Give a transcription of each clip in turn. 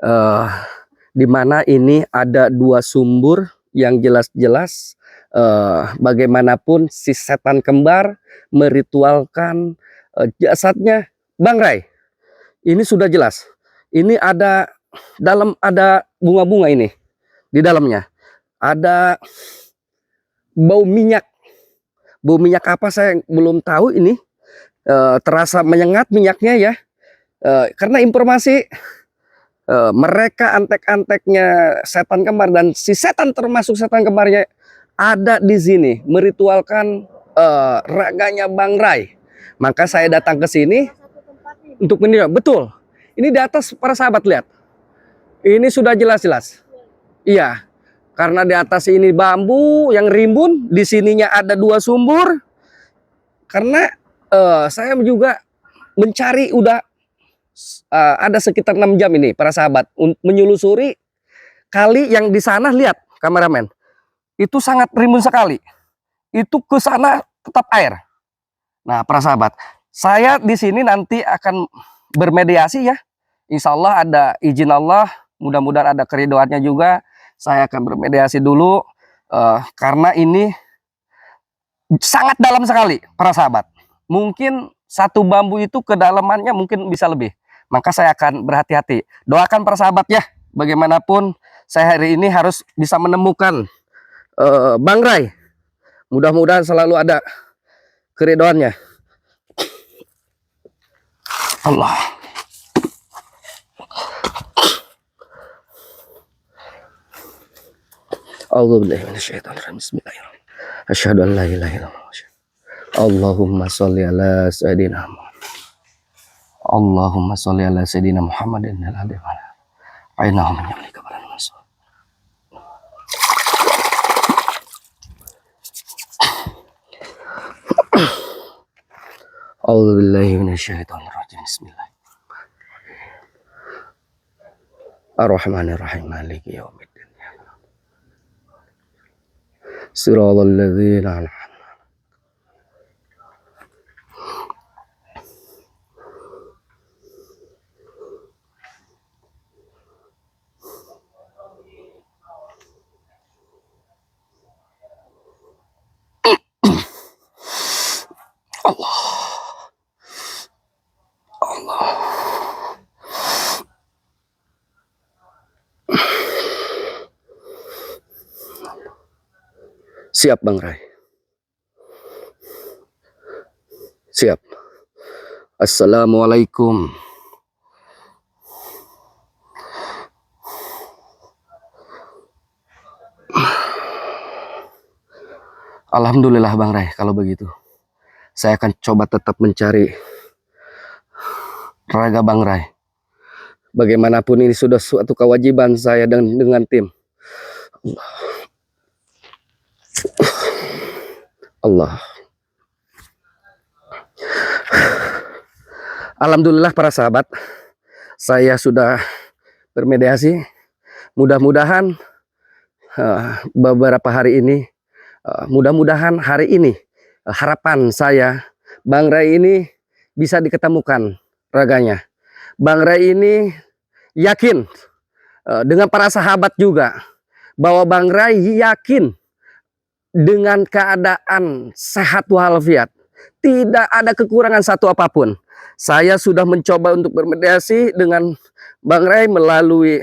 eh, di mana ini ada dua sumber yang jelas-jelas bagaimanapun si setan kembar meritualkan jasadnya Bang Rai. Ini sudah jelas. Ini ada ada bunga-bunga ini di dalamnya. Ada bau minyak. Bau minyak apa saya belum tahu ini. Terasa menyengat minyaknya ya. Karena informasi mereka antek-anteknya setan kembar dan si setan termasuk setan kembarnya ada di sini meritualkan raganya Bang Rai. Maka saya datang ke sini untuk menilai. Betul. Ini di atas para sahabat lihat. Ini sudah jelas-jelas. Iya. Karena di atas ini bambu yang rimbun, di sininya ada dua sumur. Karena saya juga mencari udah ada sekitar 6 jam ini para sahabat menyelusuri kali yang di sana. Lihat kameramen, itu sangat rimbun sekali, itu ke sana tetap air. Nah para sahabat, saya di sini nanti akan bermediasi ya, insya Allah ada izin Allah, mudah-mudahan ada keridoannya juga. Saya akan bermediasi dulu karena ini sangat dalam sekali para sahabat. Mungkin satu bambu itu kedalamannya mungkin bisa lebih. Maka saya akan berhati-hati. Doakan para sahabat ya. Bagaimanapun saya hari ini harus bisa menemukan Bang Rai. Mudah-mudahan selalu ada keridoannya. Allah. Bismillahirrahmanirrahim. Asyhadu an la ilaha illallah. Allahumma sholli ala sayyidina Muhammad. Allahumma sholli ala sayyidina Muhammadin al-hadi wa ala ainahu min yamlika balan masuk. A'udzu billahi minasyaitonir rajim. Bismillahirrahmanirrahim. Ar-Rahmanir-Rahim. Maliki yaumiddin. Siratal ladzina an'amta. Allah. Allah. Siap Bang Rai. Siap. Assalamualaikum. Alhamdulillah Bang Rai, kalau begitu saya akan coba tetap mencari raga Bang Rai. Bagaimanapun ini sudah suatu kewajiban saya dengan tim. Allah. Alhamdulillah para sahabat, saya sudah bermediasi. Mudah-mudahan beberapa hari ini, mudah-mudahan hari ini harapan saya Bang Rai ini bisa diketemukan raganya. Bang Rai ini yakin dengan para sahabat juga bahwa Bang Rai yakin dengan keadaan sehat walafiat, tidak ada kekurangan satu apapun. Saya sudah mencoba untuk bermediasi dengan Bang Rai melalui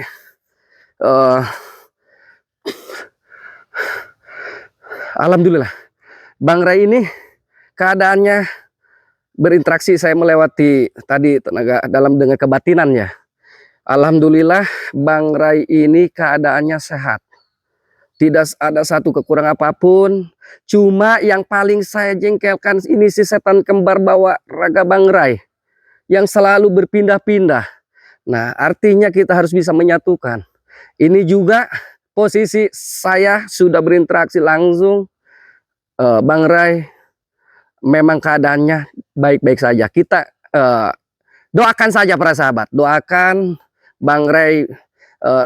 alhamdulillah Bang Rai ini keadaannya berinteraksi, saya melewati tadi tenaga dalam dengan kebatinannya. Alhamdulillah Bang Rai ini keadaannya sehat. Tidak ada satu kekurangan apapun. Cuma yang paling saya jengkelkan ini si setan kembar bawa raga Bang Rai yang selalu berpindah-pindah. Nah, artinya kita harus bisa menyatukan. Ini juga posisi saya sudah berinteraksi langsung. Bang Rai memang keadaannya baik-baik saja. Kita doakan saja para sahabat. Doakan Bang Rai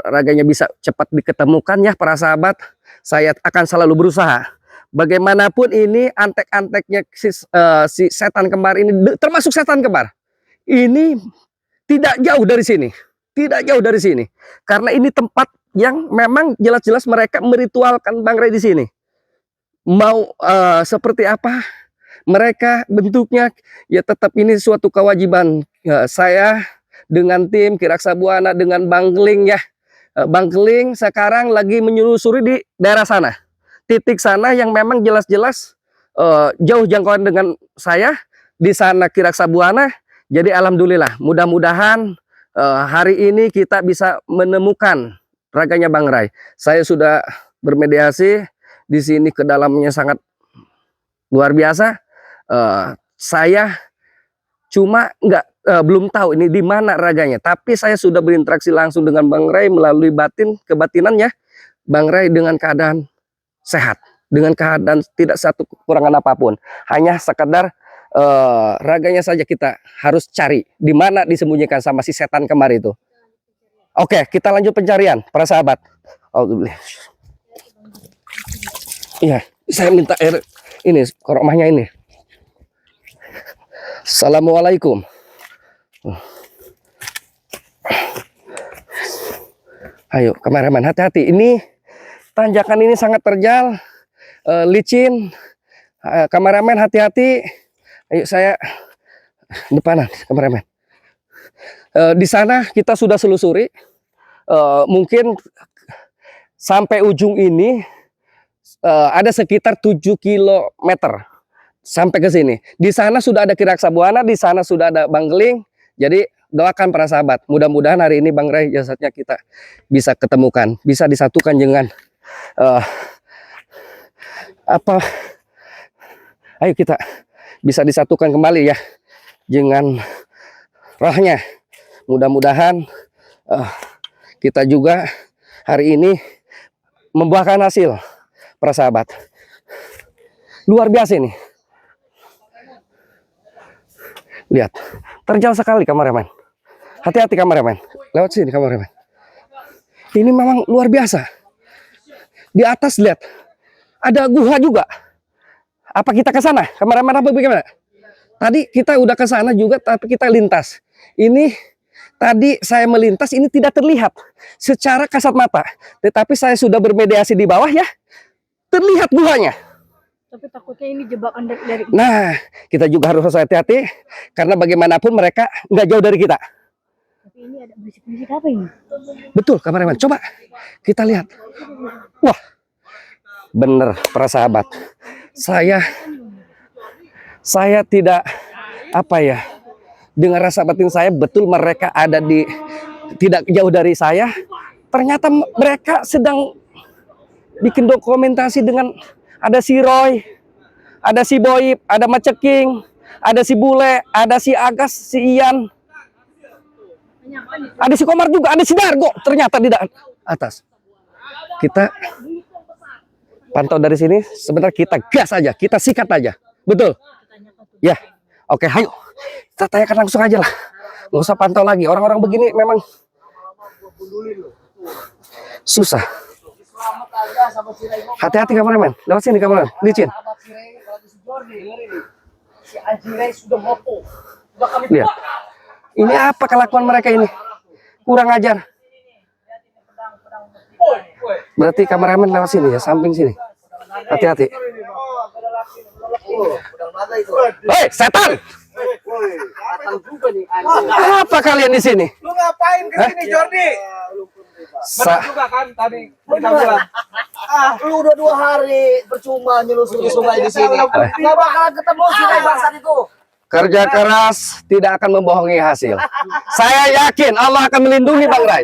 raganya bisa cepat diketemukan ya para sahabat. Saya akan selalu berusaha. Bagaimanapun ini antek-anteknya si setan kembar ini, termasuk setan kembar ini tidak jauh dari sini. tidak jauh dari sini. Karena ini tempat yang memang jelas-jelas mereka meritualkan Bang Ray di sini. Mau seperti apa mereka bentuknya, ya tetap ini suatu kewajiban saya dengan tim Kiraksa Buana dengan Bang Keling ya. Bang Keling sekarang lagi menyusuri di daerah sana. Titik sana yang memang jelas-jelas jauh jangkauan dengan saya. Di sana Kiraksa Buana. Jadi alhamdulillah, mudah-mudahan hari ini kita bisa menemukan raganya Bang Ray. Saya sudah bermediasi di sini, ke dalamnya sangat luar biasa. Saya cuma belum tahu ini di mana raganya, tapi saya sudah berinteraksi langsung dengan Bang Ray melalui kebatinannya. Bang Ray dengan keadaan sehat, dengan keadaan tidak satu kekurangan apapun. Hanya sekedar raganya saja kita harus cari di mana disembunyikan sama si setan kembar itu. Oke, kita lanjut pencarian para sahabat. Iya, saya minta air ini, koromahnya ini. Assalamualaikum. Ayo kameramen, hati-hati. Ini tanjakan ini sangat terjal, licin. Kameramen hati-hati. Ayo saya depanan kameramen. Di sana kita sudah selusuri. Mungkin sampai ujung ini ada sekitar 7 kilometer. Sampai ke sini. Di sana sudah ada Kiraksa Buana, di sana sudah ada Bang Keling. Jadi doakan para sahabat, mudah-mudahan hari ini Bang Ray jasadnya kita bisa ketemukan, bisa disatukan dengan ayo kita bisa disatukan kembali ya dengan rohnya. Mudah-mudahan kita juga hari ini membuahkan hasil para sahabat. Luar biasa ini. Lihat, terjal sekali kameramen. Hati-hati kameramen. Lewat sini kameramen. Ini memang luar biasa. Di atas lihat, ada gua juga. Apa kita ke sana? Kameramen apa bagaimana? Tadi kita udah ke sana juga, tapi kita lintas. Ini tadi saya melintas, ini tidak terlihat secara kasat mata. Tetapi saya sudah bermediasi di bawah ya, terlihat guanya. Tapi takutnya ini jebakan dari... Nah, kita juga harus hati-hati karena bagaimanapun mereka nggak jauh dari kita. Tapi ini ada berisik-berisik apa ini? Betul, kameramen. Coba kita lihat. Wah, bener para sahabat. Saya tidak dengan rasa batin saya betul mereka ada di tidak jauh dari saya. Ternyata mereka sedang bikin dokumentasi dengan ada si Roy, ada si Boyip, ada Maceking, ada si Bule, ada si Agas, si Ian, ada si Komar juga, ada si Dargo. Ternyata di atas. Kita pantau dari sini. Sebentar kita gas aja, kita sikat aja. Betul? Ya. Oke, ayo. Kita tanyakan langsung aja lah. Nggak usah pantau lagi. Orang-orang begini memang susah. Hati-hati kameramen. Lewat sini kameramen. Licin. Lihat. Ini apa kelakuan mereka ini? Kurang ajar. Berarti kameramen lewat sini ya, samping sini. Hati-hati. Hei, setan! Apa kalian di sini? Lu ngapain ke sini, Jordi? Juga kan tadi kita bilang. Lu udah 2 hari percuma nyelusuri sungai di sini. Nggak bakalan ketemu sungai bangsat itu. Kerja keras tidak akan membohongi hasil. Saya yakin Allah akan melindungi Bang Ray.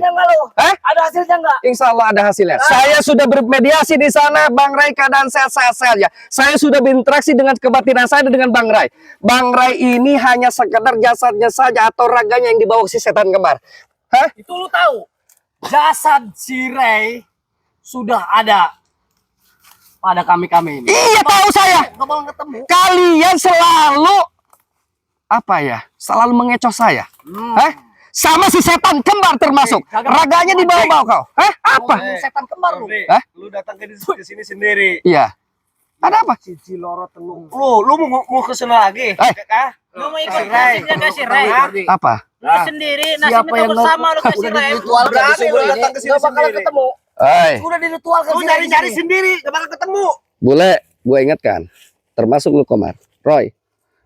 Ada hasilnya nggak? Insya Allah ada hasilnya. Saya sudah bermediasi di sana, Bang Ray keadaan sehat-sehat saja. Saya sudah berinteraksi dengan kebatinan saya dengan Bang Ray. Bang Ray ini hanya sekedar jasadnya saja atau raganya yang dibawa si setan kembar. Hah? Itu lu tahu? Jasad si Ray sudah ada pada kami-kami ini. Iya tahu saya. Nggak bakal ketemu. Kalian selalu selalu mengecoh saya. Sama si setan kembar termasuk. Raganya dibawa-bawa kau. Apa? Setan kembar lu. Lu datang ke sini sendiri. Iya. Ada apa? Cici loro telung. Lu mau ke sana lagi? Lu mau ikut nasibnya gak sih, Ray? Apa? Lu sendiri, nasibnya tuh bersama lu kasih, Ray. Berani lu datang ke sini sendiri. Udah diritualkan. Lu nyari-nyari sendiri, gak bakal ketemu. Boleh, gue ingatkan. Termasuk lu Komar. Roy,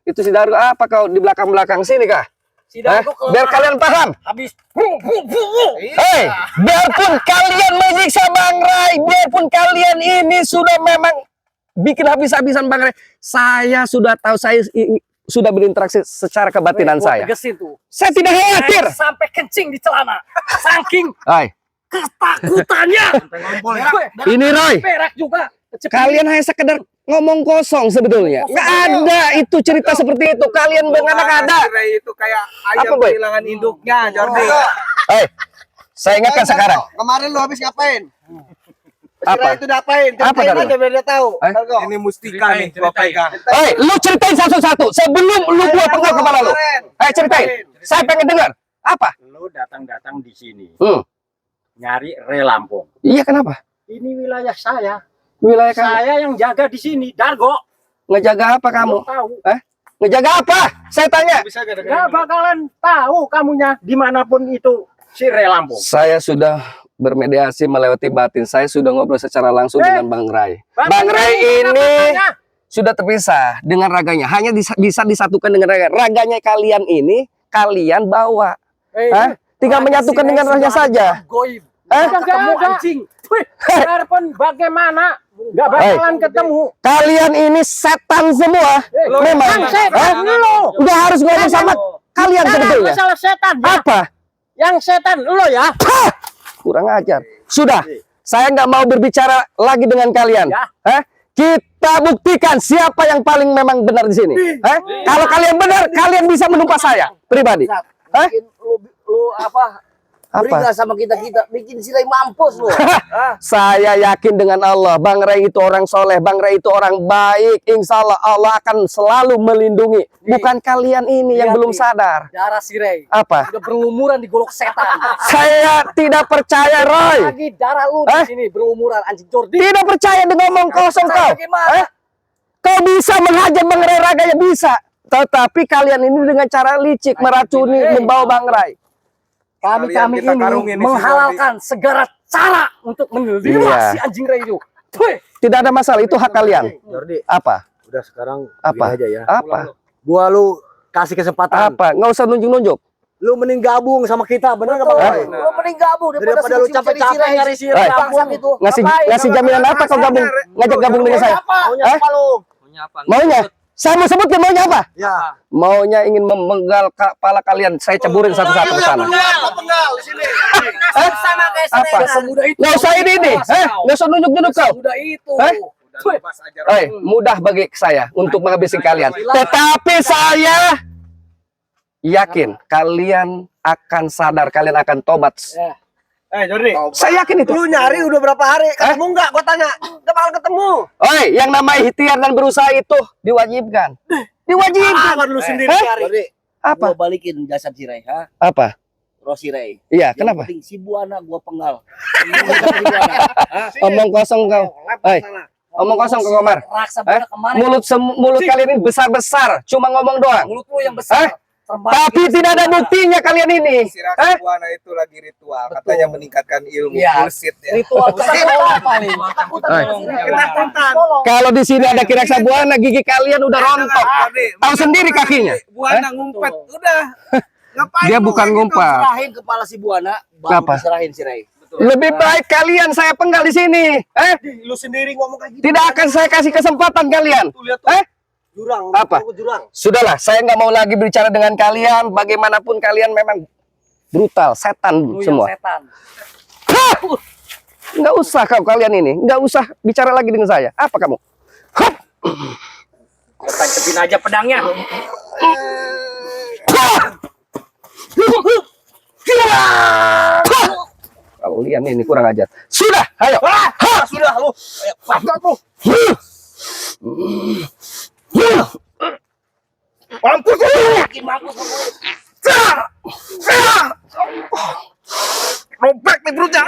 itu si Daru apa kau di belakang-belakang sini kah? Biar kalian paham. Habis. Hei, biarpun kalian menyiksa Bang Ray, biarpun kalian ini sudah memang bikin habis-habisan Bang Ray, saya sudah tahu, saya sudah berinteraksi secara kebatinan saya. Tegesin tuh. Saya tidak khawatir. Sampai kencing di celana. Saking Hai, ketakutannya. ini Roy, Perak juga. kalian hanya sekedar ngomong kosong sebetulnya. Nggak ada itu cerita seperti itu. Kalian benar ada. Ray itu kayak Apa, ayam Boy? kehilangan induknya, Jordi. Hei, saya ingatkan sekarang. Kemarin lu habis ngapain? Apa? Itu ngapain? Apa, Ceritain Darul? aja biar dia tahu. Eh? Darul. Ini mustika nih, gua pegang. Hei, lu ceritain satu-satu sebelum lu buat penggal kepala lu. Hei, ceritain. Saya pengen dengar. Apa? Lu datang-datang di sini Nyari Ray Lampung. Iya, kenapa? Ini wilayah saya. Wilayah kamu. Saya yang jaga di sini, Dargo. Ngejaga apa kamu? Lu tahu. Ngejaga apa? Saya tanya. Gak bakalan tahu kamunya dimanapun itu si Ray Lampung. Saya sudah bermediasi melewati batin. Saya sudah ngobrol secara langsung dengan Bang Ray. Bang Ray ini sudah terpisah dengan raganya. Hanya bisa disatukan dengan raga. Raganya kalian ini, kalian bawa. Hah? Tinggal menyatukan dengan rohnya saja. Goib. Ketemu anjing. Biarpun bagaimana, gak bakalan ketemu. Kalian ini setan semua. Memang. Setan lu. Udah harus ngomong sama kalian sebetulnya. Masalah setan ya. Apa? Yang setan lu ya. Kurang ajar. Sudah. Saya nggak mau berbicara lagi dengan kalian. Hah? Kita buktikan siapa yang paling memang benar di sini. Hah? Kalau kalian benar, kalian bisa menumpas saya pribadi. Hah? Lu apa? Apa? Berilah sama kita bikin si Ray mampus lu. Saya yakin dengan Allah, Bang Ray itu orang soleh, Bang Ray itu orang baik. Insya Allah Allah akan selalu melindungi. Bukan kalian ini yang belum sadar. Darah si Ray Apa? udah berlumuran di golok setan. Saya tidak percaya, Roy. Lagi darah lu di sini berlumuran anjing Jordi. Tidak percaya dengan ngomong kosong kau. Gimana? Kau bisa menghajar Bang Ray raganya bisa. Tetapi kalian ini dengan cara licik meracuni, membawa Bang Ray. Kami Kita karungin ini nih si menghalalkan segala cara untuk mendiwas Iya. si anjing Ray itu. Tuh. Tidak ada masalah, itu hak kalian. Jordi, Apa? udah sekarang Apa? gini aja ya. Apa? Gua lu kasih kesempatan. Apa? Nggak usah nunjuk-nunjuk. Lu mending gabung sama kita, bener enggak, Bang? Lu mending gabung Daripada lu capek-capek nyari si Ray. bangsat itu. Ngasih jaminan apa kau gabung? Ngajak gabung dengan saya? Maunya Hah? apa lu? Maunya? Saya mau sebutkan maunya apa? Ya. Maunya ingin memenggal kepala kalian. Saya ceburin satu-satu ke sana. Penggal di sini. Sama kayak si Apa? Ray. Semudah itu. Nggak usah ini. Nggak usah nunjuk-nunjuk kau. Semudah itu. Hah? Udah lepas aja. Mudah bagi saya untuk menghabisi kalian. Tetapi saya yakin kalian akan sadar, kalian akan tobat. Jordi. Saya yakin itu. Lu nyari udah berapa hari? Ketemu enggak? Gua tanya. Enggak bakal ketemu. Oi, yang namanya ikhtiar dan berusaha itu diwajibkan. Diwajibkan. Apa lu sendiri Hah? nyari? Jordi, Apa? gua balikin jasad si Ray, ha? Apa? Roh si Ray. Iya, Yang kenapa? penting si Buana gua penggal. Omong kosong kau. Hei, omong kosong kau Komar. Raksa Buana kemarin. Mulut kalian ini besar-besar, cuma ngomong doang. Mulut lu yang besar. Tapi tidak ada buktinya kalian ini. Si Raka Buana itu lagi ritual, katanya meningkatkan ilmu. Iya. Bullshit ya. Ritual apa nih? Ketakutan. Kalau di sini ada kiraksa buana, gigi kalian udah rontok. Tahu sendiri kakinya. Buana ngumpet, udah. Ngapain Dia lu bukan kayak gitu? ngumpet. Serahin kepala si Buana, baru Apa? diserahin si Ray. Lebih baik kalian saya penggal di sini. Lu sendiri ngomong kayak gitu. Tidak akan saya kasih kesempatan kalian. Jurang. Apa? Jurang. Sudahlah, saya nggak mau lagi bicara dengan kalian. Bagaimanapun kalian memang brutal, setan Lu semua. yang setan. Nggak usah kalian ini, nggak usah bicara lagi dengan saya. Apa kamu? Hap! Tancapin aja pedangnya. Kalian ini kurang ajar. Sudah, ayo. Sudah lu. Ayo, lu. Mampus lu. Bikin mampus kamu. Robek nih perutnya.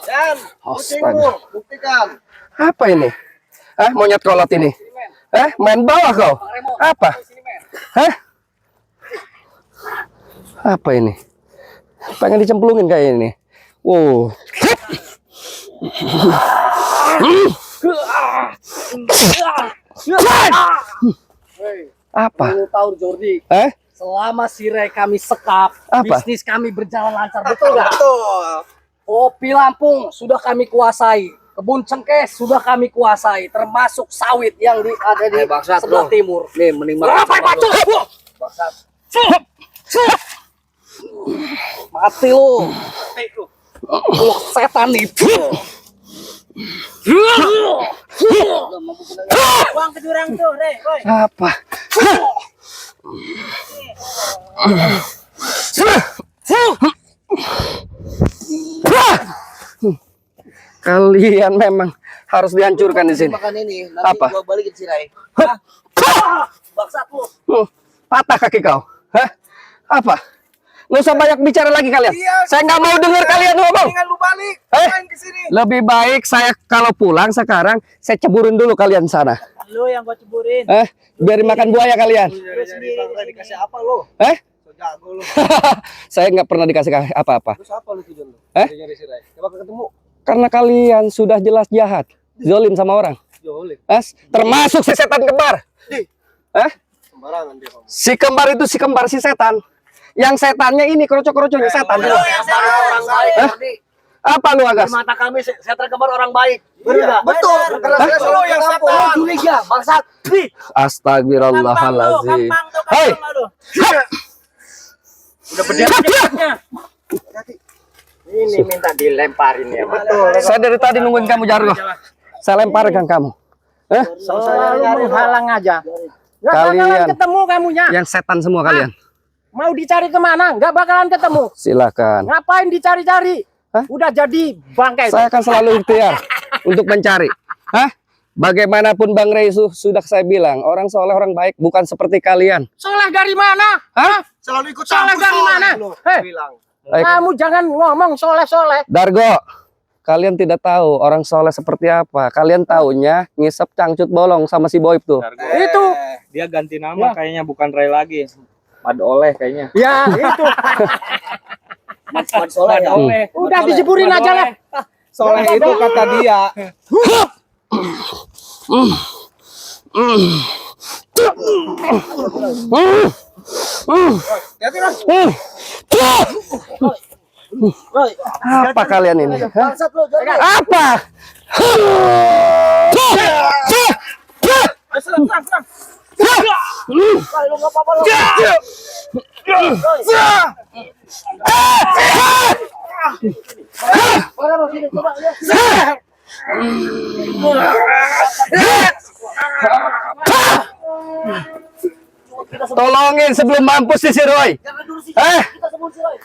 Dan Astaga. buktikan. Apa ini? Monyet kolot ini. Main bawah kau? Apa? Hah? Apa ini? Pengen dicemplungin kayak ini. Wow. Apa? Lu tahu Jordi, selama Sirai kami sekap, Apa? bisnis kami berjalan lancar, betul nggak? Betul. Kopi Lampung sudah kami kuasai, kebun cengkeh sudah kami kuasai, termasuk sawit yang ada di sebelah timur. Nih, mending makan. Mati lu. Lu setan nih. Buang ke jurang tuh, Rey. Boy. Apa? Kalian memang harus dihancurkan di sini. Makan ini, nanti Apa? gua balikin si Rai. Bangsat lu. Patah kaki kau. Hah? Apa? Nggak usah banyak bicara lagi kalian. Saya nggak mau dengar kalian ngomong. Mendingan lu balik. Eh? Main ke sini. Lebih baik saya kalau pulang sekarang saya ceburin dulu kalian sana. Lu yang gua ceburin. Biarin makan buaya kalian. Lu sendiri di sini. Dikasih apa lu? So jago lu. Saya nggak pernah dikasih apa-apa. Terus apa lu tujuan lu? Eh? Nyari si Rai. Gak bakal ketemu. Karena kalian sudah jelas jahat, zolim sama orang. Jolek. Termasuk si setan kembar. Sembarangan dia kamu. Si kembar itu si kembar si setan. Yang setannya ini kroco-kroconya setan. Lu yang setan orang baik, Jordi. Apa lu Agas? Di mata kami setan kembar orang baik. Benar enggak? Betul. Karena saya Lu selalu yang yang setan. setan. Curiga, bangsat. Nih, Astagfirullahaladzim. Gampang tuh, Hei! lu. Udah berdiam. Ini minta dilemparin ya, Saya dari tadi nungguin kamu Jargo. Saya lemparkan kamu. Selalu menghalang aja. Nggak Kalian. bakalan ketemu kamunya. Yang setan semua kalian. Mau dicari kemana? Nggak bakalan ketemu. Silakan. Ngapain dicari-cari? Udah jadi bangkai. Saya akan selalu ikhtiar untuk mencari. Bagaimanapun Bang Rey sudah saya bilang, orang soleh, orang baik, bukan seperti kalian. Soleh dari mana? Selalu ikut Soleh dari mana? Hei, bilang. Baik. kamu jangan ngomong soleh-soleh. Dargo, kalian tidak tahu orang soleh seperti apa. Kalian taunya ngisep cangcut bolong sama si Boib tuh. Itu. Dia ganti nama kayaknya, bukan Ray lagi. Mad Oleh kayaknya. Ya, itu. soleh ya. Udah dijeburin aja lah. Soleh itu kata dia. Apa kalian ini? Bangsat lu, Jordi. Apa? Kali lu enggak apa-apa lu. Mana mau sini coba lihat. Tolongin sebelum mampus si Roy. Kita sebut si Roy.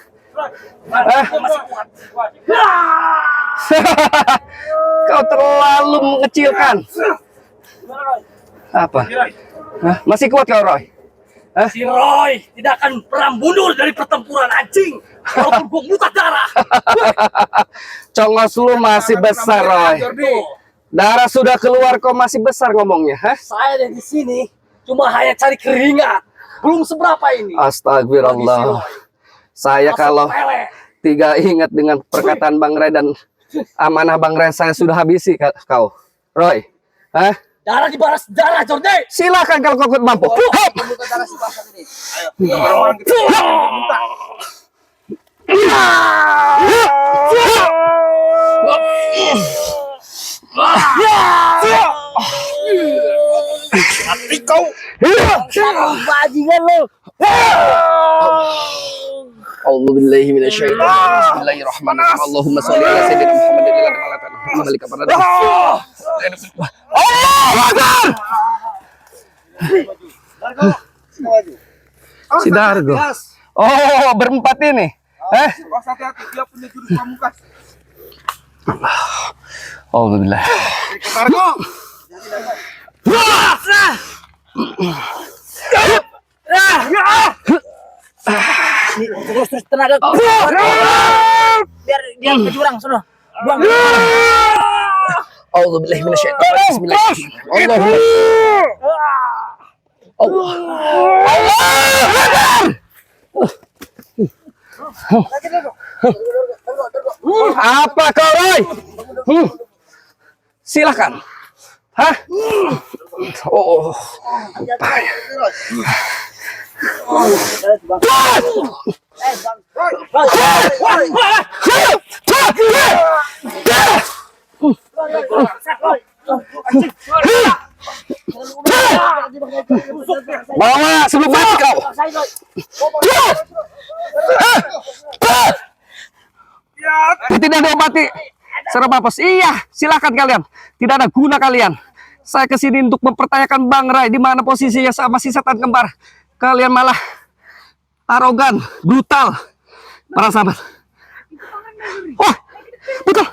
Kau terlalu mengecilkan. Apa? Masih kuat kau Roy? Si Roy tidak akan pernah mundur dari pertempuran anjing. Walaupun gua muntah darah. Congos lu masih besar Roy. Darah sudah keluar kok masih besar ngomongnya. Saya dari sini cuma hanya cari keringat. Belum seberapa ini. Astagfirullah. Saya kalau tidak ingat dengan perkataan Bang Ray dan amanah Bang Ray, saya sudah habisi kau. Roy. Darah dibalas darah, Jordi. Silakan kalau kau mampu. Mati kau. Bajingan lu. A'udzubillahi minasyaitonir rajim. Bismillahirrahmanirrahim. Allahumma shalli ala sayyidina Muhammadin wa ala alihi wa sahbihi. Si Dargo. Oh, berempat ini. Awas hati-hati, dia punya jurus pamungkas. Alhamdulillah. Dargo. Terus tenaga. Biar dia ke jurang sono. Buang. A'udzubillahi minasyaitonir rajim. Bismillahirrahmanirrahim. Allah. Apa kau, Roy? Silakan. Hah? Oh. Bawa sebelum mati kau. Tidak ada mati. Serem apa? Iya, silakan kalian. Tidak ada guna kalian. Saya kesini untuk mempertanyakan Bang Rai di mana posisinya sama si setan kembar. Kalian malah arogan, brutal. Para sahabat. Wah, betul.